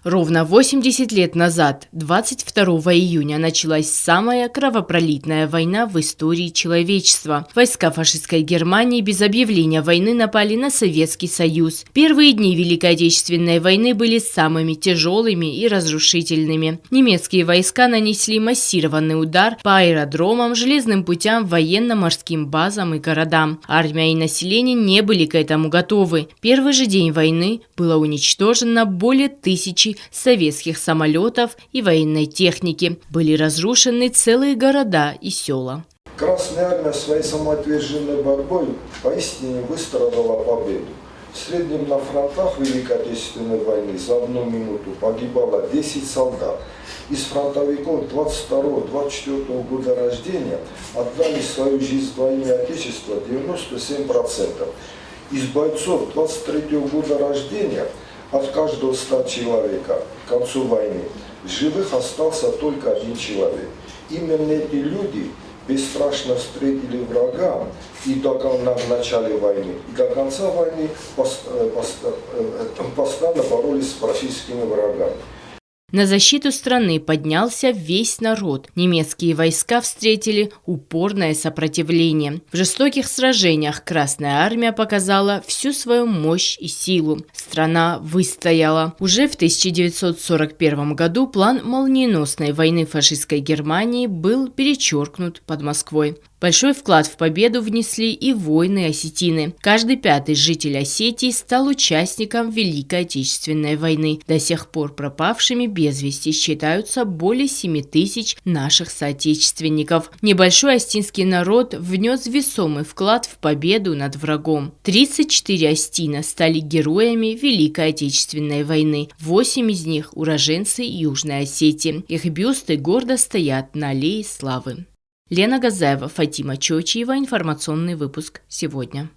Ровно 80 лет назад, 22 июня, началась самая кровопролитная война в истории человечества. Войска фашистской Германии без объявления войны напали на Советский Союз. Первые дни Великой Отечественной войны были самыми тяжелыми и разрушительными. Немецкие войска нанесли массированный удар по аэродромам, железным путям, военно-морским базам и городам. Армия и население не были к этому готовы. Первый же день войны было уничтожено более 1000 советских самолетов и военной техники. Были разрушены целые города и села. Красная армия своей самоотверженной борьбой поистине выстрадала победу. В среднем на фронтах Великой Отечественной войны за одну минуту погибало 10 солдат. Из фронтовиков 22-24 года рождения отдали свою жизнь во имя Отечества 97%. Из бойцов 23 года рождения от каждого 100 человека к концу войны в живых остался только 1 человек. Именно эти люди бесстрашно встретили врага и в начале войны, и до конца войны постоянно боролись с фашистскими врагами. На защиту страны поднялся весь народ. Немецкие войска встретили упорное сопротивление. В жестоких сражениях Красная армия показала всю свою мощь и силу. Страна выстояла. Уже в 1941 году план молниеносной войны фашистской Германии был перечеркнут под Москвой. Большой вклад в победу внесли и воины-осетины. Каждый 5-й житель Осетии стал участником Великой Отечественной войны. До сих пор пропавшими без вести считаются более 7000 наших соотечественников. Небольшой остинский народ внес весомый вклад в победу над врагом. 34 остина стали героями Великой Отечественной войны. 8 из них – уроженцы Южной Осетии. Их бюсты гордо стоят на Аллее Славы. Лена Газаева, Фатима Чочиева. Информационный выпуск сегодня.